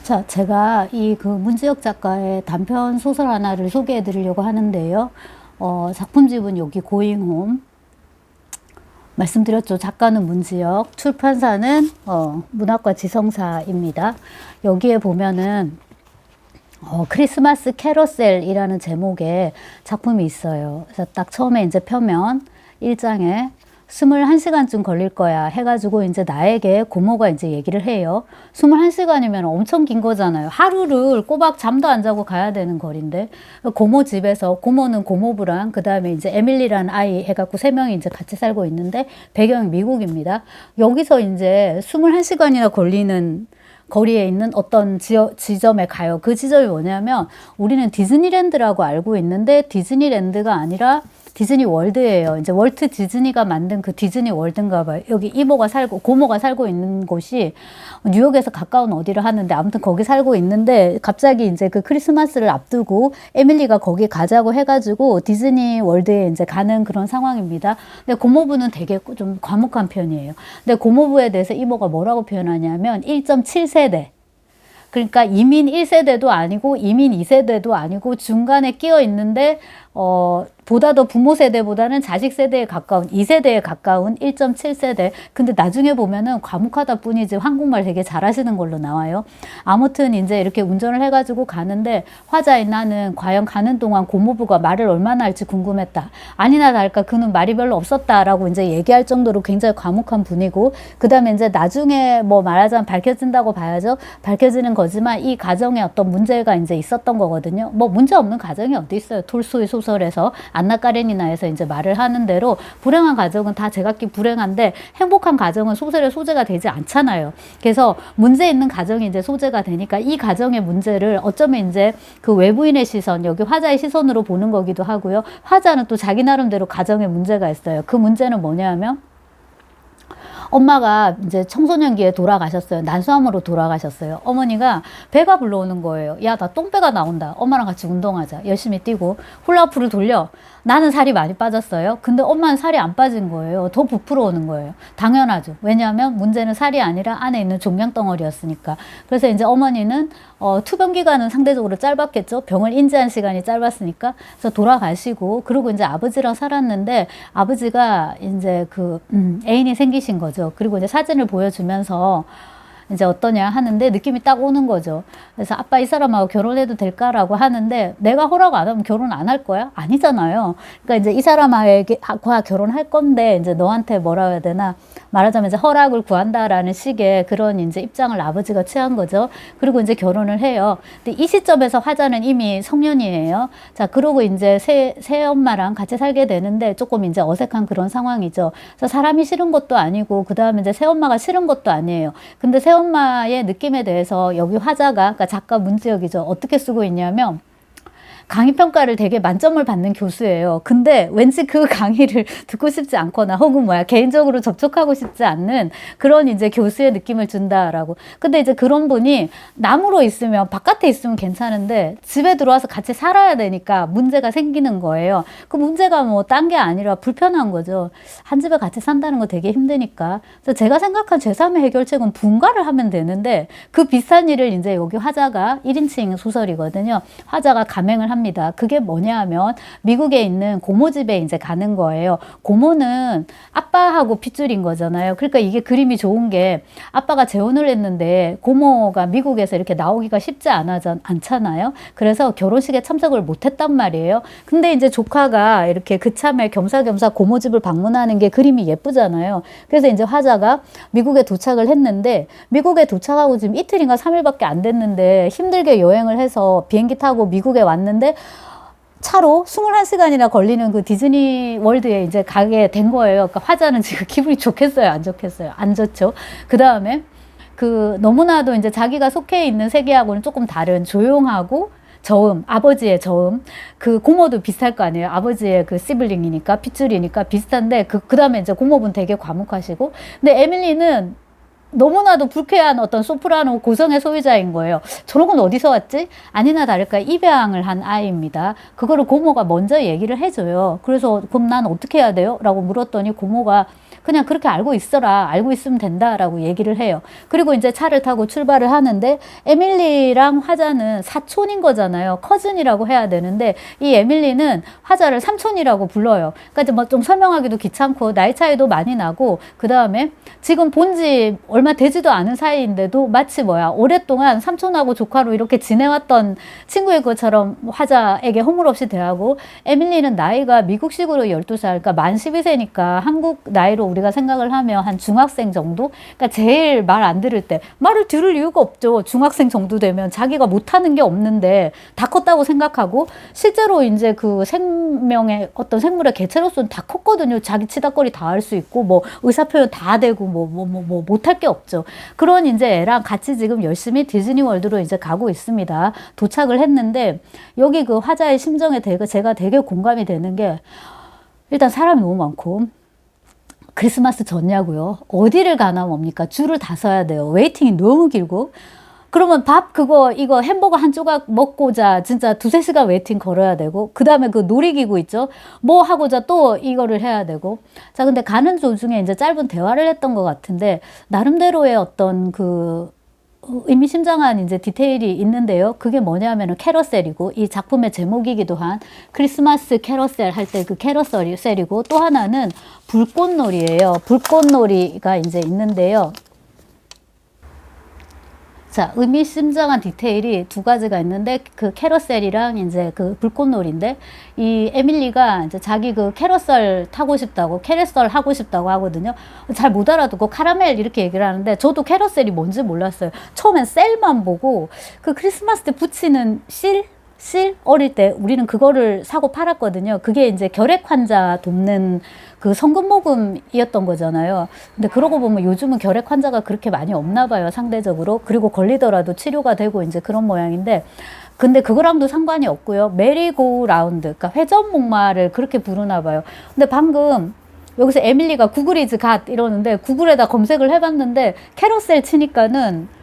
자, 제가 이 문지역 작가의 단편 소설 하나를 소개해 드리려고 하는데요. 작품집은 여기 고잉홈. 말씀드렸죠. 작가는 문지역, 출판사는 문학과 지성사입니다. 여기에 보면은 크리스마스 캐러셀이라는 제목의 작품이 있어요. 그래서 딱 처음에 이제 펴면 1장에 21시간쯤 걸릴 거야 해가지고 이제 나에게 고모가 이제 얘기를 해요. 21시간이면 엄청 긴 거잖아요. 하루를 꼬박 잠도 안 자고 가야 되는 거리인데, 고모 집에서, 고모는 고모부랑 그 다음에 이제 에밀리라는 아이 해갖고 3명이 이제 같이 살고 있는데, 배경이 미국입니다. 여기서 이제 21시간이나 걸리는 거리에 있는 어떤 지점에 가요. 그 지점이 뭐냐면, 우리는 디즈니랜드라고 알고 있는데 디즈니랜드가 아니라 디즈니 월드예요. 이제 월트 디즈니가 만든 그 디즈니 월드인가 봐요. 여기 이모가 살고, 고모가 살고 있는 곳이 뉴욕에서 가까운 어디를 하는데, 아무튼 거기 살고 있는데, 갑자기 이제 그 크리스마스를 앞두고 에밀리가 거기 가자고 해가지고 디즈니 월드에 이제 가는 그런 상황입니다. 근데 고모부는 되게 좀 과묵한 편이에요. 근데 고모부에 대해서 이모가 뭐라고 표현하냐면 1.7세대. 그러니까 이민 1세대도 아니고 이민 2세대도 아니고 중간에 끼어 있는데 보다 더 부모 세대보다는 자식 세대에 가까운 2세대에 가까운 1.7세대. 근데 나중에 보면은 과묵하다 뿐이지 한국말 되게 잘하시는 걸로 나와요. 아무튼 이제 이렇게 운전을 해가지고 가는데, 화자인 나는 과연 가는 동안 고모부가 말을 얼마나 할지 궁금했다. 아니나 다를까 그는 말이 별로 없었다라고 이제 얘기할 정도로 굉장히 과묵한 분이고, 그 다음에 이제 나중에 뭐 말하자면 밝혀진다고 봐야죠. 밝혀지는 거지만 이 가정에 어떤 문제가 이제 있었던 거거든요. 뭐 문제 없는 가정이 어디 있어요. 톨스토이 소설에서 안나 까레니나에서 이제 말을 하는 대로 불행한 가정은 다 제각기 불행한데 행복한 가정은 소설의 소재가 되지 않잖아요. 그래서 문제 있는 가정이 이제 소재가 되니까 이 가정의 문제를 어쩌면 이제 그 외부인의 시선, 여기 화자의 시선으로 보는 거기도 하고요. 화자는 또 자기 나름대로 가정의 문제가 있어요. 그 문제는 뭐냐면, 엄마가 이제 청소년기에 돌아가셨어요. 난소암으로 돌아가셨어요. 어머니가 배가 불러오는 거예요. 야, 나 똥배가 나온다. 엄마랑 같이 운동하자. 열심히 뛰고 훌라후프를 돌려. 나는 살이 많이 빠졌어요. 근데 엄마는 살이 안 빠진 거예요. 더 부풀어 오는 거예요. 당연하죠. 왜냐하면 문제는 살이 아니라 안에 있는 종양덩어리였으니까. 그래서 이제 어머니는 투병 기간은 상대적으로 짧았겠죠. 병을 인지한 시간이 짧았으니까. 그래서 돌아가시고, 그리고 이제 아버지랑 살았는데, 아버지가 이제 애인이 생기신 거죠. 그리고 이제 사진을 보여주면서 이제 어떠냐 하는데 느낌이 딱 오는 거죠. 그래서 아빠 이 사람하고 결혼해도 될까라고 하는데, 내가 허락 안 하면 결혼 안 할 거야? 아니잖아요. 그러니까 이제 이 사람하고 결혼할 건데, 이제 너한테 뭐라 해야 되나, 말하자면 이제 허락을 구한다라는 식의 그런 이제 입장을 아버지가 취한 거죠. 그리고 이제 결혼을 해요. 근데 이 시점에서 화자는 이미 성년이에요. 자, 그러고 이제 새 엄마랑 같이 살게 되는데 조금 이제 어색한 그런 상황이죠. 그래서 사람이 싫은 것도 아니고, 그 다음에 이제 새 엄마가 싫은 것도 아니에요. 근데 새 엄마의 느낌에 대해서 여기 화자가, 그러니까 작가 문지역이죠. 어떻게 쓰고 있냐면, 강의평가를 되게 만점을 받는 교수예요. 근데 왠지 그 강의를 듣고 싶지 않거나 혹은 개인적으로 접촉하고 싶지 않는 그런 이제 교수의 느낌을 준다라고. 근데 이제 그런 분이 남으로 있으면, 바깥에 있으면 괜찮은데 집에 들어와서 같이 살아야 되니까 문제가 생기는 거예요. 그 문제가 뭐 딴 게 아니라 불편한 거죠. 한 집에 같이 산다는 거 되게 힘드니까. 그래서 제가 생각한 제3의 해결책은 분가를 하면 되는데, 그 비슷한 일을 이제 여기 화자가 1인칭 소설이거든요. 화자가 감행을 합니다. 그게 뭐냐 하면, 미국에 있는 고모 집에 이제 가는 거예요. 고모는 아빠하고 핏줄인 거잖아요. 그러니까 이게 그림이 좋은 게, 아빠가 재혼을 했는데 고모가 미국에서 이렇게 나오기가 쉽지 않잖아요. 그래서 결혼식에 참석을 못했단 말이에요. 근데 이제 조카가 이렇게 그참에 겸사겸사 고모 집을 방문하는 게 그림이 예쁘잖아요. 그래서 이제 화자가 미국에 도착을 했는데, 미국에 도착하고 지금 이틀인가 3일밖에 안 됐는데 힘들게 여행을 해서 비행기 타고 미국에 왔는데, 차로 21시간이나 걸리는 그 디즈니 월드에 이제 가게 된 거예요. 그러니까 화자는 지금 기분이 좋겠어요? 안 좋겠어요? 안 좋죠. 그 다음에 너무나도 이제 자기가 속해 있는 세계하고는 조금 다른 조용하고 저음, 아버지의 저음, 그 고모도 비슷할 거 아니에요. 아버지의 그 시블링이니까, 핏줄이니까 비슷한데, 그 다음에 이제 고모분 되게 과묵하시고, 근데 에밀리는 너무나도 불쾌한 어떤 소프라노 고성의 소유자인 거예요. 저런 건 어디서 왔지? 아니나 다를까 입양을 한 아이입니다. 그거를 고모가 먼저 얘기를 해줘요. 그래서 그럼 난 어떻게 해야 돼요? 라고 물었더니 고모가 그냥 그렇게 알고 있어라. 알고 있으면 된다라고 얘기를 해요. 그리고 이제 차를 타고 출발을 하는데 에밀리랑 화자는 사촌인 거잖아요. 커즌이라고 해야 되는데 이 에밀리는 화자를 삼촌이라고 불러요. 그러니까 이제 뭐 좀 설명하기도 귀찮고 나이 차이도 많이 나고 그 다음에 지금 본지 얼마 되지도 않은 사이인데도 마치 뭐야 오랫동안 삼촌하고 조카로 이렇게 지내왔던 친구의 것처럼 화자에게 허물없이 대하고 에밀리는 나이가 미국식으로 12살 그러니까 만 12세니까 한국 나이로 우리가 생각을 하면 한 중학생 정도? 그러니까 제일 말 안 들을 때 말을 들을 이유가 없죠. 중학생 정도 되면 자기가 못하는 게 없는데 다 컸다고 생각하고 실제로 이제 그 생명의 어떤 생물의 개체로서는 다 컸거든요. 자기 치다거리 다 할 수 있고 뭐 의사표현 다 되고 뭐 못할 게 없죠. 그런 이제 애랑 같이 지금 열심히 디즈니 월드로 이제 가고 있습니다. 도착을 했는데 여기 그 화자의 심정에 제가 되게 공감이 되는 게 일단 사람이 너무 많고 크리스마스 전야고요. 어디를 가나 뭡니까? 줄을 다 서야 돼요. 웨이팅이 너무 길고 그러면 밥 이거 햄버거 한 조각 먹고자 진짜 2-3시간 웨이팅 걸어야 되고 그 다음에 그 놀이기구 있죠? 뭐 하고자 또 이거를 해야 되고 자 근데 가는 도중에 이제 짧은 대화를 했던 것 같은데 나름대로의 어떤 그 의미심장한 이제 디테일이 있는데요. 그게 뭐냐면은 캐러셀이고 이 작품의 제목이기도 한 크리스마스 캐러셀 할 때 그 캐러셀이고 또 하나는 불꽃놀이예요. 불꽃놀이가 이제 있는데요. 자, 의미심장한 디테일이 두 가지가 있는데 그 캐러셀이랑 이제 그 불꽃놀이인데 이 에밀리가 이제 자기 그 캐러셀 타고 싶다고 캐러셀 하고 싶다고 하거든요. 잘 못 알아듣고 카라멜 이렇게 얘기를 하는데 저도 캐러셀이 뭔지 몰랐어요. 처음엔 셀만 보고 그 크리스마스 때 붙이는 실 어릴 때 우리는 그거를 사고 팔았거든요. 그게 이제 결핵 환자 돕는 그 성금 모금이었던 거잖아요. 근데 그러고 보면 요즘은 결핵 환자가 그렇게 많이 없나 봐요, 상대적으로. 그리고 걸리더라도 치료가 되고 이제 그런 모양인데 근데 그거랑도 상관이 없고요. 메리고 라운드, 그러니까 회전목마를 그렇게 부르나 봐요. 근데 방금 여기서 에밀리가 구글 이즈 갓 이러는데 구글에다 검색을 해봤는데 캐러셀 치니까는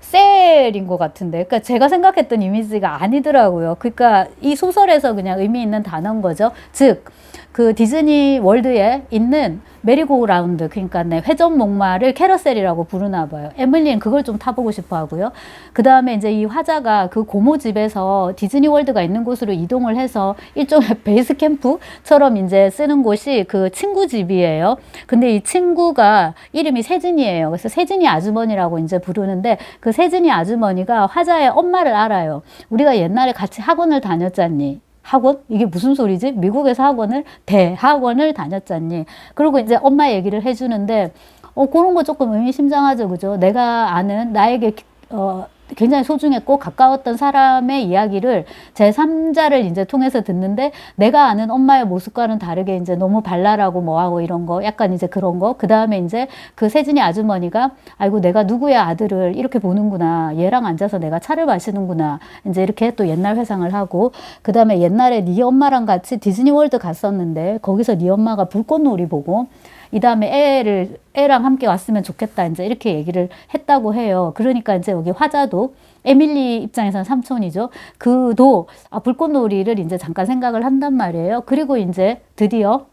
셀인 것 같은데, 그러니까 제가 생각했던 이미지가 아니더라고요. 그러니까 이 소설에서 그냥 의미 있는 단어인 거죠. 즉, 그 디즈니 월드에 있는 메리고 라운드, 그러니까 네, 회전 목마를 캐러셀이라고 부르나 봐요. 에밀리는 그걸 좀 타보고 싶어 하고요. 그 다음에 이제 이 화자가 그 고모 집에서 디즈니 월드가 있는 곳으로 이동을 해서 일종의 베이스 캠프처럼 이제 쓰는 곳이 그 친구 집이에요. 근데 이 친구가 이름이 세진이에요. 그래서 세진이 아주머니라고 이제 부르는데 그 세진이 아주머니가 화자의 엄마를 알아요. 우리가 옛날에 같이 학원을 다녔잖니. 학원? 이게 무슨 소리지? 미국에서 대학원을 다녔잖니. 그리고 이제 엄마 얘기를 해주는데, 그런 거 조금 의미심장하죠. 그죠? 내가 아는 나에게, 굉장히 소중했고 가까웠던 사람의 이야기를 제3자를 이제 통해서 듣는데 내가 아는 엄마의 모습과는 다르게 이제 너무 발랄하고 뭐하고 이런 거 약간 이제 그런 거. 그 다음에 이제 그 세진이 아주머니가 아이고 내가 누구의 아들을 이렇게 보는구나. 얘랑 앉아서 내가 차를 마시는구나. 이제 이렇게 또 옛날 회상을 하고 그 다음에 옛날에 네 엄마랑 같이 디즈니월드 갔었는데 거기서 네 엄마가 불꽃놀이 보고 이 다음에 애랑 함께 왔으면 좋겠다. 이제 이렇게 얘기를 했다고 해요. 그러니까 이제 여기 화자도 에밀리 입장에서는 삼촌이죠. 그도 불꽃놀이를 이제 잠깐 생각을 한단 말이에요. 그리고 이제 드디어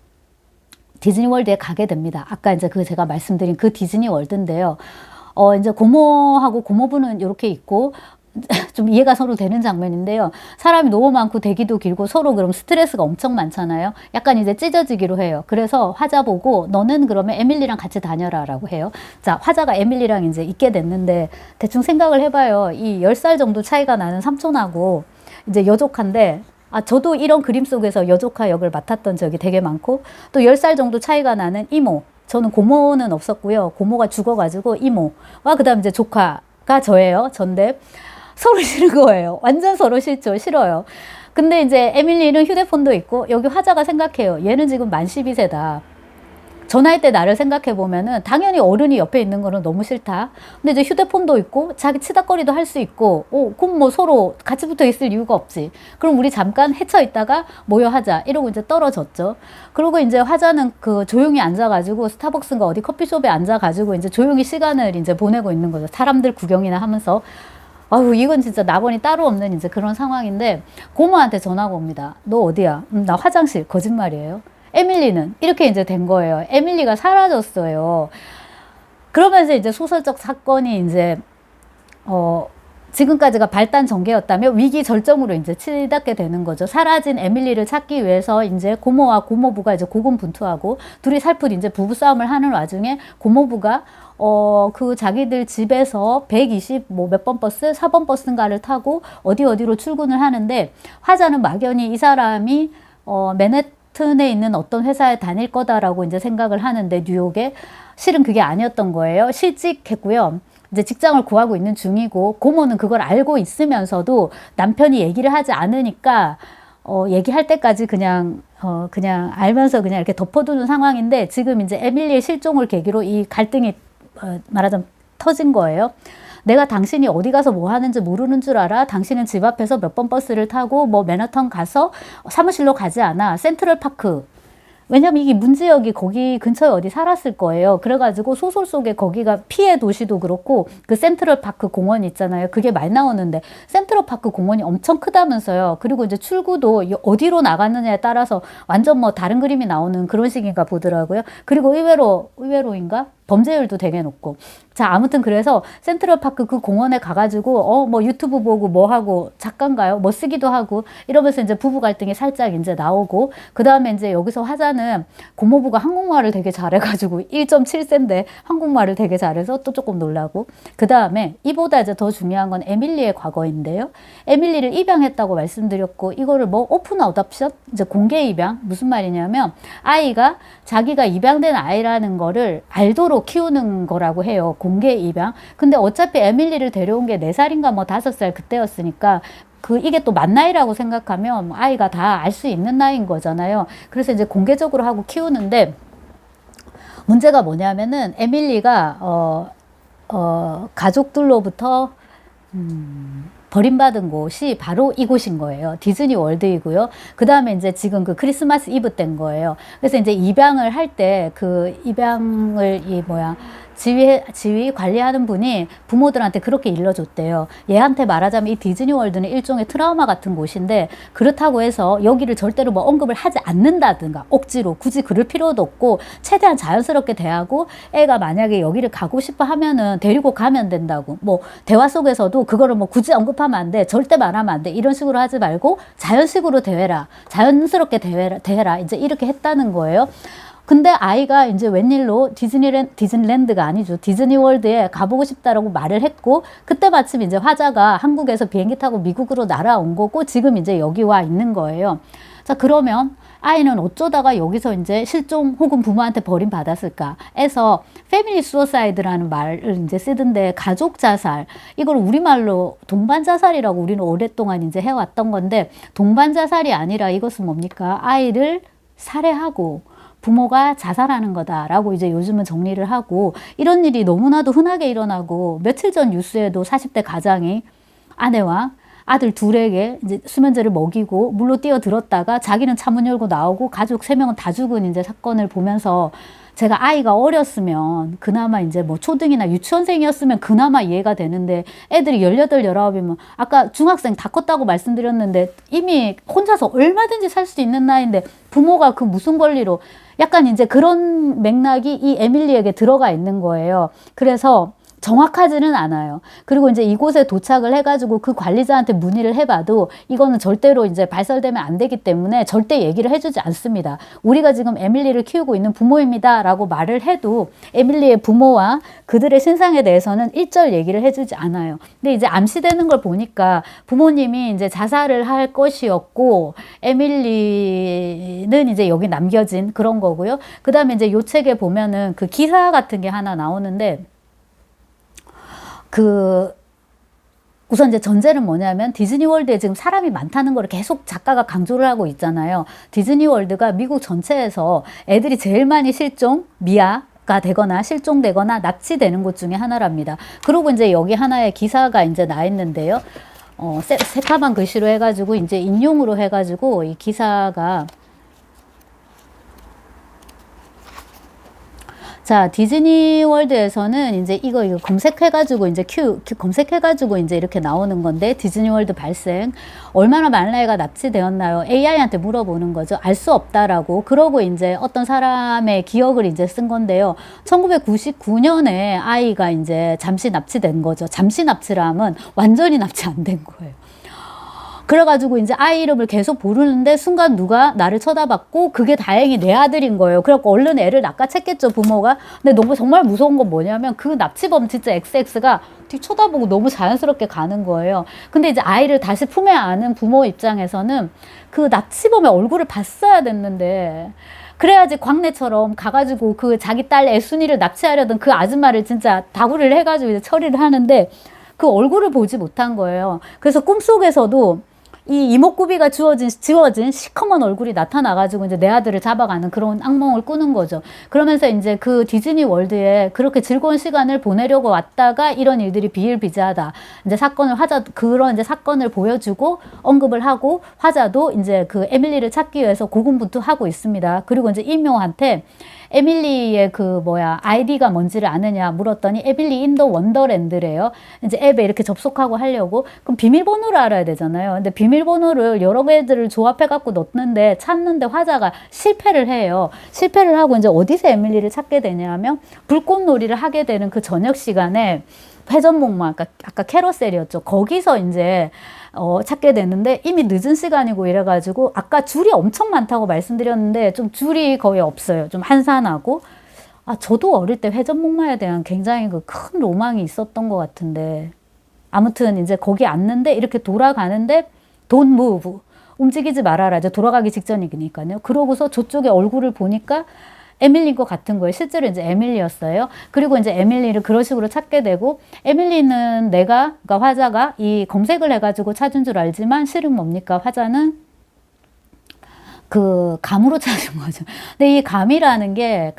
디즈니월드에 가게 됩니다. 아까 이제 그 제가 말씀드린 그 디즈니월드인데요. 이제 고모하고 고모부는 이렇게 있고, 좀 이해가 서로 되는 장면인데요. 사람이 너무 많고 대기도 길고 서로 그럼 스트레스가 엄청 많잖아요. 약간 이제 찢어지기로 해요. 그래서 화자 보고 너는 그러면 에밀리랑 같이 다녀라 라고 해요. 자, 화자가 에밀리랑 이제 있게 됐는데 대충 생각을 해봐요. 이 10살 정도 차이가 나는 삼촌하고 이제 여조카인데 저도 이런 그림 속에서 여조카 역을 맡았던 적이 되게 많고 또 10살 정도 차이가 나는 이모. 저는 고모는 없었고요. 고모가 죽어가지고 이모와 그 다음 이제 조카가 저예요. 전데 서로 싫은 거예요. 완전 서로 싫죠. 싫어요. 근데 이제 에밀리는 휴대폰도 있고 여기 화자가 생각해요. 얘는 지금 만 12세다. 전화할 때 나를 생각해 보면은 당연히 어른이 옆에 있는 거는 너무 싫다. 근데 이제 휴대폰도 있고 자기 치다거리도 할 수 있고 그럼 뭐 서로 같이 붙어 있을 이유가 없지. 그럼 우리 잠깐 헤쳐 있다가 모여 하자. 이러고 이제 떨어졌죠. 그리고 이제 화자는 그 조용히 앉아가지고 스타벅스인가 어디 커피숍에 앉아가지고 이제 조용히 시간을 이제 보내고 있는 거죠. 사람들 구경이나 하면서. 아유, 이건 진짜 낙원이 따로 없는 이제 그런 상황인데, 고모한테 전화가 옵니다. 너 어디야? 나 화장실. 거짓말이에요. 에밀리는 이렇게 이제 된 거예요. 에밀리가 사라졌어요. 그러면서 이제 소설적 사건이 이제 지금까지가 발단 전개였다면 위기 절정으로 이제 치닫게 되는 거죠. 사라진 에밀리를 찾기 위해서 이제 고모와 고모부가 이제 고군분투하고 둘이 살풋 이제 부부싸움을 하는 와중에 고모부가 그 자기들 집에서 120 뭐 몇 번 버스, 4번 버스인가를 타고 어디로 출근을 하는데 화자는 막연히 이 사람이 맨해튼에 있는 어떤 회사에 다닐 거다라고 이제 생각을 하는데 뉴욕에 실은 그게 아니었던 거예요. 실직했고요. 이제 직장을 구하고 있는 중이고 고모는 그걸 알고 있으면서도 남편이 얘기를 하지 않으니까 얘기할 때까지 그냥 알면서 그냥 이렇게 덮어두는 상황인데 지금 이제 에밀리의 실종을 계기로 이 갈등이 말하자면 터진 거예요. 내가 당신이 어디 가서 뭐 하는지 모르는 줄 알아? 당신은 집 앞에서 몇 번 버스를 타고 뭐 맨하탄 가서 사무실로 가지 않아. 센트럴파크. 왜냐면 이게 문지역이 거기 근처에 어디 살았을 거예요. 그래가지고 소설 속에 거기가 피해 도시도 그렇고 그 센트럴파크 공원 있잖아요. 그게 많이 나오는데 센트럴파크 공원이 엄청 크다면서요. 그리고 이제 출구도 어디로 나갔느냐에 따라서 완전 뭐 다른 그림이 나오는 그런 식인가 보더라고요. 그리고 의외로인가? 범죄율도 되게 높고. 자, 아무튼 그래서 센트럴파크 그 공원에 가가지고 뭐 유튜브 보고 뭐 하고 작가인가요? 뭐 쓰기도 하고 이러면서 이제 부부 갈등이 살짝 이제 나오고 그 다음에 이제 여기서 화자는 고모부가 한국말을 되게 잘해가지고 1.7세인데 한국말을 되게 잘해서 또 조금 놀라고 그 다음에 이보다 이제 더 중요한 건 에밀리의 과거인데요. 에밀리를 입양했다고 말씀드렸고 이거를 뭐 오픈 어답션? 이제 공개 입양? 무슨 말이냐면 아이가 자기가 입양된 아이라는 거를 알도록 키우는 거라고 해요. 공개 입양. 근데 어차피 에밀리를 데려온 게 4살인가 뭐 5살 그때였으니까 이게 또 만 나이라고 생각하면 아이가 다 알 수 있는 나이인 거잖아요. 그래서 이제 공개적으로 하고 키우는데 문제가 뭐냐면은 에밀리가 가족들로부터 버림받은 곳이 바로 이곳인 거예요. 디즈니 월드이고요. 그 다음에 이제 지금 그 크리스마스 이브 때인 거예요. 그래서 이제 입양을 할 때 그 입양을 지휘 관리하는 분이 부모들한테 그렇게 일러줬대요. 얘한테 말하자면 이 디즈니 월드는 일종의 트라우마 같은 곳인데 그렇다고 해서 여기를 절대로 뭐 언급을 하지 않는다든가 억지로 굳이 그럴 필요도 없고 최대한 자연스럽게 대하고 애가 만약에 여기를 가고 싶어 하면은 데리고 가면 된다고 뭐 대화 속에서도 그거를 뭐 굳이 언급하면 안 돼. 절대 말하면 안 돼. 이런 식으로 하지 말고 자연식으로 대해라. 자연스럽게 대해라. 이제 이렇게 했다는 거예요. 근데 아이가 이제 웬일로 디즈니랜드가 아니죠. 디즈니월드에 가보고 싶다라고 말을 했고, 그때 마침 이제 화자가 한국에서 비행기 타고 미국으로 날아온 거고, 지금 이제 여기 와 있는 거예요. 자, 그러면 아이는 어쩌다가 여기서 이제 실종 혹은 부모한테 버림받았을까 해서 패밀리 수어사이드라는 말을 이제 쓰던데 가족 자살, 이걸 우리말로 동반 자살이라고 우리는 오랫동안 이제 해왔던 건데, 동반 자살이 아니라 이것은 뭡니까? 아이를 살해하고 부모가 자살하는 거다라고 이제 요즘은 정리를 하고, 이런 일이 너무나도 흔하게 일어나고, 며칠 전 뉴스에도 40대 가장이 아내와 아들 둘에게 이제 수면제를 먹이고 물로 뛰어들었다가 자기는 차문 열고 나오고 가족 3명은 다 죽은 이제 사건을 보면서, 제가 아이가 어렸으면 그나마 이제 뭐 초등이나 유치원생이었으면 그나마 이해가 되는데, 애들이 18, 19이면 아까 중학생 다 컸다고 말씀드렸는데 이미 혼자서 얼마든지 살 수 있는 나이인데 부모가 그 무슨 권리로, 약간 이제 그런 맥락이 이 에밀리에게 들어가 있는 거예요. 그래서 정확하지는 않아요. 그리고 이제 이곳에 도착을 해가지고 그 관리자한테 문의를 해봐도 이거는 절대로 이제 발설되면 안 되기 때문에 절대 얘기를 해주지 않습니다. 우리가 지금 에밀리를 키우고 있는 부모입니다 라고 말을 해도 에밀리의 부모와 그들의 신상에 대해서는 일절 얘기를 해주지 않아요. 근데 이제 암시되는 걸 보니까 부모님이 이제 자살을 할 것이었고, 에밀리는 이제 여기 남겨진 그런 거고요. 그 다음에 이제 요 책에 보면은 그 기사 같은 게 하나 나오는데, 우선 이제 전제는 뭐냐면 디즈니월드에 지금 사람이 많다는 걸 계속 작가가 강조를 하고 있잖아요. 디즈니월드가 미국 전체에서 애들이 제일 많이 미아가 되거나 실종되거나 납치되는 곳 중에 하나랍니다. 그리고 이제 여기 하나의 기사가 이제 나 있는데요. 새까만 글씨로 해가지고 이제 인용으로 해가지고 이 기사가, 자, 디즈니 월드에서는 이제 이거 검색해가지고 이제 검색해가지고 이제 이렇게 나오는 건데, 디즈니 월드 발생. 얼마나 많은 아이가 납치되었나요? AI한테 물어보는 거죠. 알 수 없다라고. 그러고 이제 어떤 사람의 기억을 이제 쓴 건데요. 1999년에 아이가 이제 잠시 납치된 거죠. 잠시 납치라면 완전히 납치 안 된 거예요. 그래가지고 이제 아이 이름을 계속 부르는데 순간 누가 나를 쳐다봤고 그게 다행히 내 아들인 거예요. 그래갖고 얼른 애를 낚아챘겠죠, 부모가. 근데 너무 정말 무서운 건 뭐냐면 그 납치범 진짜 XX가 뒤 쳐다보고 너무 자연스럽게 가는 거예요. 근데 이제 아이를 다시 품에 안은 부모 입장에서는 그 납치범의 얼굴을 봤어야 됐는데, 그래야지 광래처럼 가가지고 그 자기 딸 애순이를 납치하려던 그 아줌마를 진짜 다구리를 해가지고 이제 처리를 하는데 그 얼굴을 보지 못한 거예요. 그래서 꿈속에서도 이 이목구비가 지워진 시커먼 얼굴이 나타나가지고 이제 내 아들을 잡아가는 그런 악몽을 꾸는 거죠. 그러면서 이제 그 디즈니 월드에 그렇게 즐거운 시간을 보내려고 왔다가 이런 일들이 비일비재하다. 이제 그런 이제 사건을 보여주고 언급을 하고, 화자도 이제 그 에밀리를 찾기 위해서 고군분투하고 있습니다. 그리고 이제 이묘한테 에밀리의 아이디가 뭔지를 아느냐 물었더니 에밀리 인더 원더랜드래요. 이제 앱에 이렇게 접속하고 하려고. 그럼 비밀번호를 알아야 되잖아요. 근데 비밀번호를 여러 개들을 조합해갖고 넣는데 찾는데 화자가 실패를 해요. 실패를 하고 이제 어디서 에밀리를 찾게 되냐면 불꽃놀이를 하게 되는 그 저녁 시간에 회전목마, 아까 캐러셀이었죠. 거기서 이제 찾게 됐는데 이미 늦은 시간이고 이래가지고 아까 줄이 엄청 많다고 말씀드렸는데 좀 줄이 거의 없어요. 좀 한산하고. 저도 어릴 때 회전목마에 대한 굉장히 그 큰 로망이 있었던 것 같은데, 아무튼 이제 거기 앉는데 이렇게 돌아가는데 Don't move, 움직이지 말아라. 이제 돌아가기 직전이니까요. 그러고서 저쪽에 얼굴을 보니까 에밀리인 것 같은 거예요. 실제로 이제 에밀리였어요. 그리고 이제 에밀리를 그런 식으로 찾게 되고, 에밀리는 그러니까 화자가 이 검색을 해가지고 찾은 줄 알지만 실은 뭡니까? 화자는 그 감으로 찾은 거죠. 근데 이 감이라는 게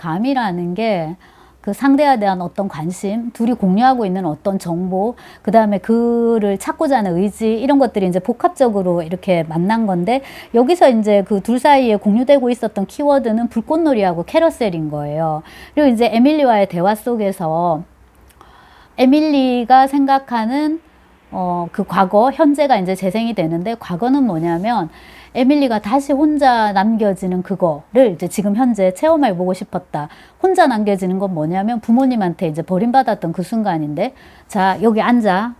그 상대에 대한 어떤 관심, 둘이 공유하고 있는 어떤 정보, 그 다음에 그를 찾고자 하는 의지, 이런 것들이 이제 복합적으로 이렇게 만난 건데, 여기서 이제 그 둘 사이에 공유되고 있었던 키워드는 불꽃놀이하고 캐러셀인 거예요. 그리고 이제 에밀리와의 대화 속에서 에밀리가 생각하는 그 과거, 현재가 이제 재생이 되는데, 과거는 뭐냐면 에밀리가 다시 혼자 남겨지는 그거를 이제 지금 현재 체험해보고 싶었다. 혼자 남겨지는 건 뭐냐면 부모님한테 이제 버림받았던 그 순간인데, 자, 여기 앉아.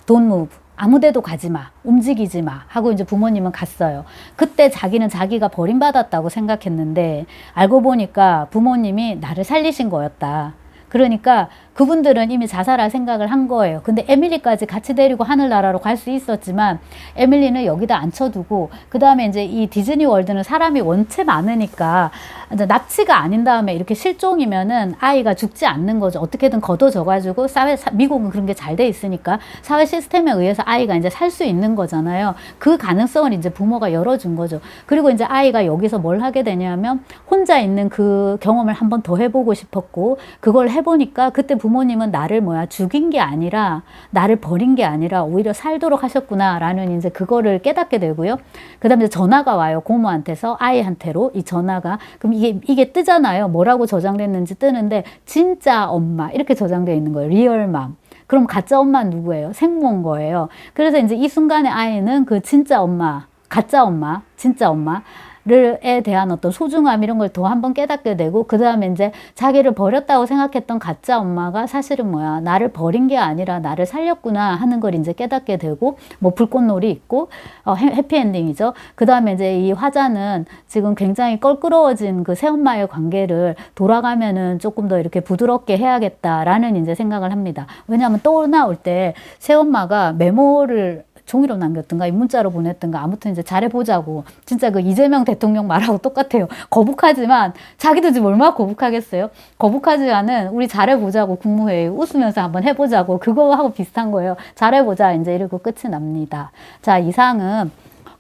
Don't move. 아무 데도 가지 마. 움직이지 마. 하고 이제 부모님은 갔어요. 그때 자기는 자기가 버림받았다고 생각했는데, 알고 보니까 부모님이 나를 살리신 거였다. 그러니까 그분들은 이미 자살할 생각을 한 거예요. 근데 에밀리까지 같이 데리고 하늘나라로 갈 수 있었지만 에밀리는 여기다 앉혀두고, 그 다음에 이제 이 디즈니 월드는 사람이 원체 많으니까 이제 납치가 아닌 다음에 이렇게 실종이면은 아이가 죽지 않는 거죠. 어떻게든 걷어져가지고 미국은 그런 게 잘 돼 있으니까 사회 시스템에 의해서 아이가 이제 살 수 있는 거잖아요. 그 가능성을 이제 부모가 열어준 거죠. 그리고 이제 아이가 여기서 뭘 하게 되냐면 혼자 있는 그 경험을 한번 더 해보고 싶었고, 그걸 해보니까 그때 부모님은 나를 죽인 게 아니라, 나를 버린 게 아니라 오히려 살도록 하셨구나 라는 이제 그거를 깨닫게 되고요. 그 다음에 전화가 와요. 고모한테서 아이한테로 이 전화가. 그럼 이게 뜨잖아요. 뭐라고 저장됐는지 뜨는데 진짜 엄마 이렇게 저장되어 있는 거예요. 리얼맘. 그럼 가짜 엄마는 누구예요? 생모인 거예요. 그래서 이제 이 순간에 아이는 그 진짜 엄마, 가짜 엄마, 진짜 엄마 에 대한 어떤 소중함, 이런 걸 더 한번 깨닫게 되고, 그 다음에 이제 자기를 버렸다고 생각했던 가짜 엄마가 사실은 나를 버린 게 아니라 나를 살렸구나 하는 걸 이제 깨닫게 되고, 불꽃놀이 있고, 해피엔딩이죠. 그 다음에 이제 이 화자는 지금 굉장히 껄끄러워진 그 새엄마의 관계를 돌아가면은 조금 더 이렇게 부드럽게 해야겠다라는 이제 생각을 합니다. 왜냐하면 또 나올 때 새엄마가 메모를 종이로 남겼든가 문자로 보냈든가, 아무튼 이제 잘해보자고, 진짜 그 이재명 대통령 말하고 똑같아요. 거북하지만 자기도 지금 얼마나 거북하겠어요. 거북하지만은 우리 잘해보자고, 국무회의 웃으면서 한번 해보자고, 그거하고 비슷한 거예요. 잘해보자 이제 이러고 끝이 납니다. 자, 이상은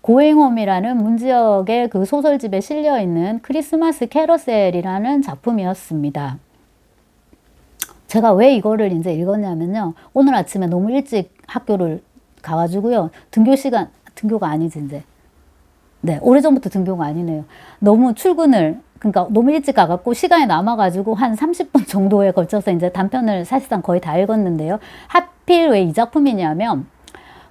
고잉홈이라는 문지역의 그 소설집에 실려있는 크리스마스 캐러셀이라는 작품이었습니다. 제가 왜 이거를 이제 읽었냐면요, 오늘 아침에 너무 일찍 학교를 가가지고요, 등교가 아니지, 이제. 네, 오래전부터 등교가 아니네요. 너무 출근을 그러니까 너무 일찍 가갖고 시간이 남아가지고 한 30분 정도에 걸쳐서 이제 단편을 사실상 거의 다 읽었는데요. 하필 왜 이 작품이냐면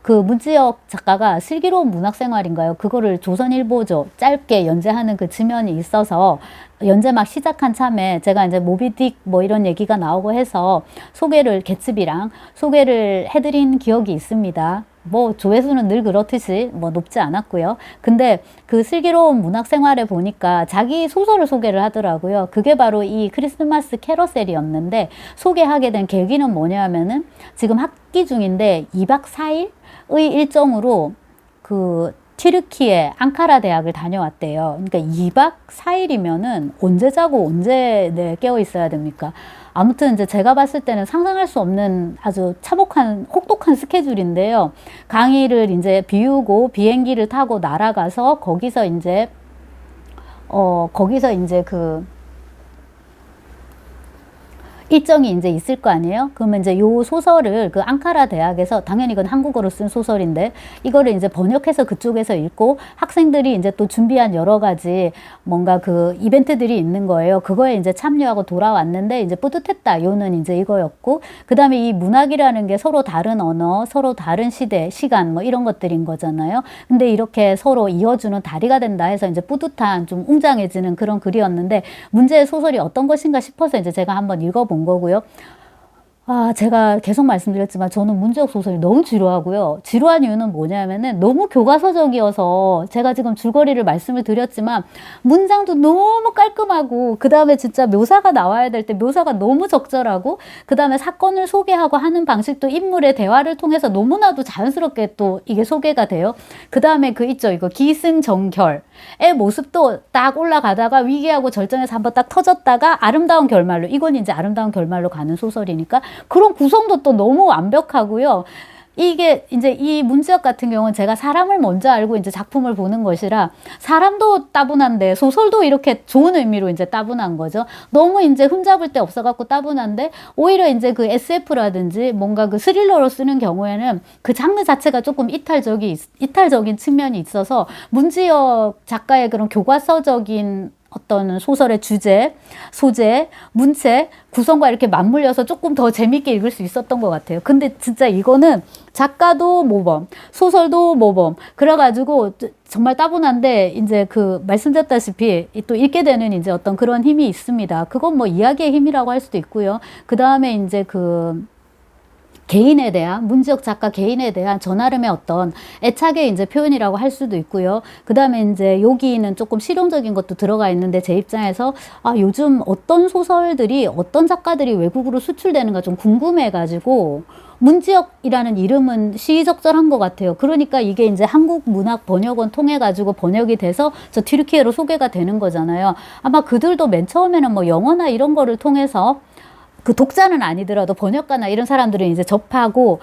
그 문지역 작가가 슬기로운 문학생활인가요? 그거를 조선일보죠. 짧게 연재하는 그 지면이 있어서 연재 막 시작한 참에 제가 이제 모비딕 뭐 이런 얘기가 나오고 해서 소개를, 개츠비랑 소개를 해드린 기억이 있습니다. 뭐 조회수는 늘 그렇듯이 뭐 높지 않았고요. 근데 그 슬기로운 문학생활에 보니까 자기 소설을 소개를 하더라고요. 그게 바로 이 크리스마스 캐러셀이었는데, 소개하게 된 계기는 뭐냐면은 지금 학기 중인데 2박 4일의 일정으로 그 튀르키예 앙카라 대학을 다녀왔대요. 그러니까 2박 4일이면은 언제 자고 언제 깨어 있어야 됩니까? 아무튼 이제 제가 봤을 때는 상상할 수 없는 아주 참혹한, 혹독한 스케줄인데요. 강의를 이제 비우고 비행기를 타고 날아가서 거기서 이제 그 일정이 이제 있을 거 아니에요? 그러면 이제 요 소설을 그 앙카라 대학에서, 당연히 이건 한국어로 쓴 소설인데, 이거를 이제 번역해서 그쪽에서 읽고 학생들이 이제 또 준비한 여러 가지 뭔가 그 이벤트들이 있는 거예요. 그거에 이제 참여하고 돌아왔는데 이제 뿌듯했다. 요는 이제 이거였고, 그 다음에 이 문학이라는 게 서로 다른 언어, 서로 다른 시대, 시간 뭐 이런 것들인 거잖아요. 근데 이렇게 서로 이어주는 다리가 된다 해서 이제 뿌듯한, 좀 웅장해지는 그런 글이었는데, 문제의 소설이 어떤 것인가 싶어서 이제 제가 한번 읽어본 거고요. 제가 계속 말씀드렸지만 저는 문제적 소설이 너무 지루하고요. 지루한 이유는 뭐냐면은 너무 교과서적이어서, 제가 지금 줄거리를 말씀을 드렸지만 문장도 너무 깔끔하고, 그 다음에 진짜 묘사가 나와야 될 때 묘사가 너무 적절하고, 그 다음에 사건을 소개하고 하는 방식도 인물의 대화를 통해서 너무나도 자연스럽게 또 이게 소개가 돼요. 그 다음에 그 있죠, 이거 기승전결의 모습도 딱 올라가다가 위기하고 절정에서 한번 딱 터졌다가 아름다운 결말로, 이건 이제 아름다운 결말로 가는 소설이니까 그런 구성도 또 너무 완벽하고요. 이게 이제 이 문지역 같은 경우는 제가 사람을 먼저 알고 이제 작품을 보는 것이라, 사람도 따분한데 소설도 이렇게 좋은 의미로 이제 따분한 거죠. 너무 이제 흠잡을 데 없어갖고 따분한데, 오히려 이제 그 SF라든지 뭔가 그 스릴러로 쓰는 경우에는 그 장르 자체가 조금 이탈적인 측면이 있어서 문지역 작가의 그런 교과서적인 어떤 소설의 주제, 소재, 문체, 구성과 이렇게 맞물려서 조금 더 재밌게 읽을 수 있었던 것 같아요. 근데 진짜 이거는 작가도 모범, 소설도 모범, 그래가지고 정말 따분한데, 이제 그 말씀드렸다시피 또 읽게 되는 이제 어떤 그런 힘이 있습니다. 그건 뭐 이야기의 힘이라고 할 수도 있고요. 그 다음에 이제 그 개인에 대한, 문지역 작가 개인에 대한 저 나름의 어떤 애착의 이제 표현이라고 할 수도 있고요. 그 다음에 이제 여기는 조금 실용적인 것도 들어가 있는데, 제 입장에서 요즘 어떤 소설들이, 어떤 작가들이 외국으로 수출되는가 좀 궁금해가지고, 문지역이라는 이름은 시의적절한 것 같아요. 그러니까 이게 이제 한국 문학 번역원 통해가지고 번역이 돼서 저 튀르키예로 소개가 되는 거잖아요. 아마 그들도 맨 처음에는 뭐 영어나 이런 거를 통해서, 그 독자는 아니더라도 번역가나 이런 사람들은 이제 접하고,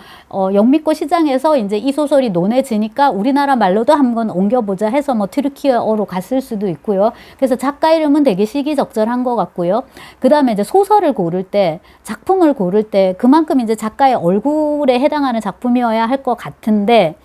영미권 시장에서 이제 이 소설이 논해지니까 우리나라 말로도 한번 옮겨보자 해서 뭐 튀르키예어로 갔을 수도 있고요. 그래서 작가 이름은 되게 시기적절한 것 같고요. 그 다음에 이제 소설을 고를 때, 작품을 고를 때 그만큼 이제 작가의 얼굴에 해당하는 작품이어야 할 것 같은데,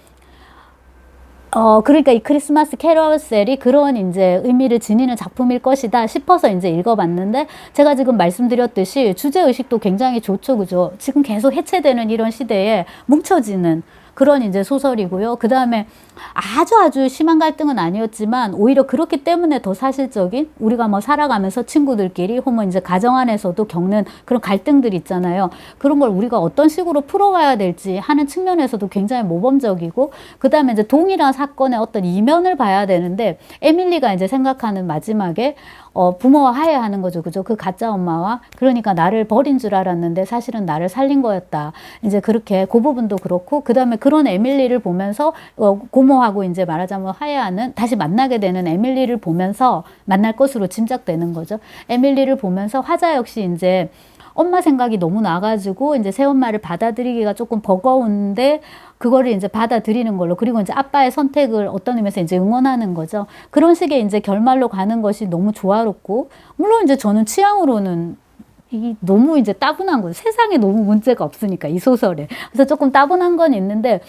그러니까 이 크리스마스 캐러셀이 그런 이제 의미를 지니는 작품일 것이다 싶어서 이제 읽어봤는데, 제가 지금 말씀드렸듯이 주제의식도 굉장히 좋죠. 그죠? 지금 계속 해체되는 이런 시대에 뭉쳐지는 그런 이제 소설이고요. 그 다음에 아주 심한 갈등은 아니었지만, 오히려 그렇기 때문에 더 사실적인, 우리가 뭐 살아가면서 친구들끼리 혹은 이제 가정 안에서도 겪는 그런 갈등들 있잖아요. 그런 걸 우리가 어떤 식으로 풀어가야 될지 하는 측면에서도 굉장히 모범적이고, 그 다음에 이제 동일한 사건의 어떤 이면을 봐야 되는데, 에밀리가 이제 생각하는 마지막에 부모와 화해하는 거죠. 그죠? 그 가짜 엄마와. 그러니까 나를 버린 줄 알았는데 사실은 나를 살린 거였다. 이제 그렇게 그 부분도 그렇고, 그 다음에 그런 에밀리를 보면서 고모하고 이제 말하자면 화해하는, 다시 만나게 되는 에밀리를 보면서, 만날 것으로 짐작되는 거죠. 에밀리를 보면서 화자 역시 이제 엄마 생각이 너무 나가지고 이제 새엄마를 받아들이기가 조금 버거운데, 그거를 이제 받아들이는 걸로, 그리고 이제 아빠의 선택을 어떤 의미에서 이제 응원하는 거죠. 그런 식의 이제 결말로 가는 것이 너무 조화롭고, 물론 이제 저는 취향으로는 이 너무 이제 따분한 거예요. 세상에 너무 문제가 없으니까 이 소설에. 그래서 조금 따분한 건 있는데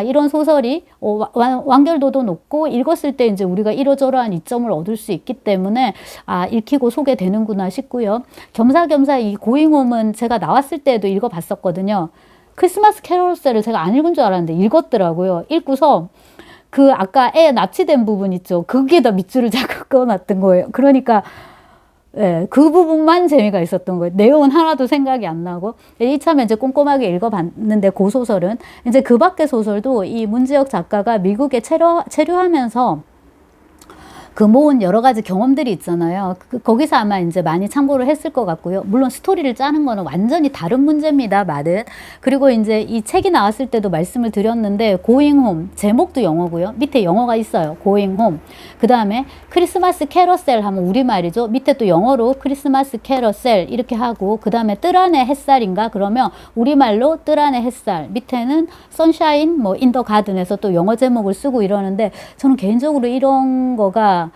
이런 소설이 완결도도 높고 읽었을 때 이제 우리가 이러저러한 이점을 얻을 수 있기 때문에 읽히고 소개되는구나 싶고요. 겸사겸사 이 고잉홈은 제가 나왔을 때도 읽어봤었거든요. 크리스마스 캐롤셀을 제가 안 읽은 줄 알았는데 읽었더라고요. 읽고서 그 아까 애 납치된 부분 있죠. 거기에다 밑줄을 자꾸 그어놨던 거예요. 그러니까 예, 그 부분만 재미가 있었던 거예요. 내용은 하나도 생각이 안 나고. 이참에 이제 꼼꼼하게 읽어봤는데, 그 소설은. 이제 그 밖의 소설도 이 문지역 작가가 미국에 체류하면서 그 모은 여러 가지 경험들이 있잖아요. 거기서 아마 이제 많이 참고를 했을 것 같고요. 물론 스토리를 짜는 거는 완전히 다른 문제입니다, 말은. 그리고 이제 이 책이 나왔을 때도 말씀을 드렸는데, Going Home, 제목도 영어고요. 밑에 영어가 있어요. Going Home. 그 다음에 크리스마스 캐러셀 하면 우리말이죠. 밑에 또 영어로 크리스마스 캐러셀 이렇게 하고, 그 다음에 뜰 안의 햇살인가? 그러면 우리말로 뜰 안의 햇살. 밑에는 선샤인, 뭐, 인더 가든에서 또 영어 제목을 쓰고 이러는데, 저는 개인적으로 이런 거가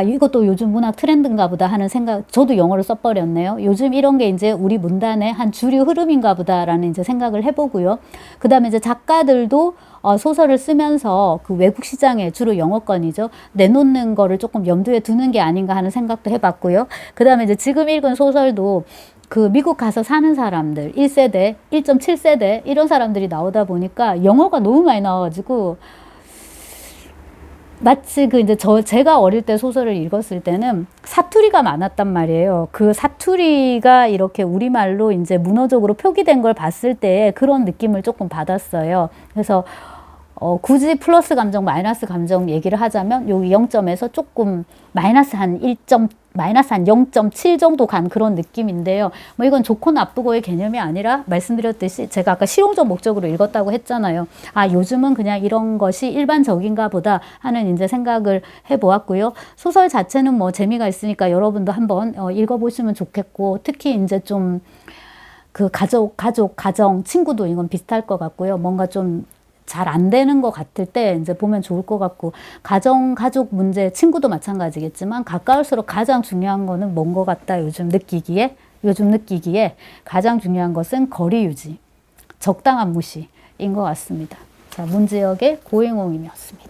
이것도 요즘 문학 트렌드인가 보다 하는 생각, 저도 영어를 써버렸네요. 요즘 이런 게 이제 우리 문단의 한 주류 흐름인가 보다라는 이제 생각을 해보고요. 그 다음에 이제 작가들도 소설을 쓰면서 그 외국 시장에 주로 영어권이죠. 내놓는 거를 조금 염두에 두는 게 아닌가 하는 생각도 해봤고요. 그 다음에 이제 지금 읽은 소설도 그 미국 가서 사는 사람들, 1세대, 1.7세대 이런 사람들이 나오다 보니까 영어가 너무 많이 나와가지고 마치 그 이제 제가 어릴 때 소설을 읽었을 때는 사투리가 많았단 말이에요. 그 사투리가 이렇게 우리말로 이제 문어적으로 표기된 걸 봤을 때 그런 느낌을 조금 받았어요. 그래서 굳이 플러스 감정, 마이너스 감정 얘기를 하자면 여기 0점에서 조금 마이너스 한 0.7 정도 간 그런 느낌인데요. 뭐 이건 좋고 나쁘고의 개념이 아니라 말씀드렸듯이 제가 아까 실용적 목적으로 읽었다고 했잖아요. 요즘은 그냥 이런 것이 일반적인가 보다 하는 이제 생각을 해보았고요. 소설 자체는 뭐 재미가 있으니까 여러분도 한번 읽어보시면 좋겠고, 특히 이제 좀 그 가정, 친구도 이건 비슷할 것 같고요. 뭔가 좀 잘 안 되는 것 같을 때 이제 보면 좋을 것 같고, 가족 문제, 친구도 마찬가지겠지만 가까울수록 가장 중요한 거는 뭔 것 같다. 요즘 느끼기에 가장 중요한 것은 거리 유지, 적당한 무시인 것 같습니다. 자, 문지역의 고잉홈이었습니다.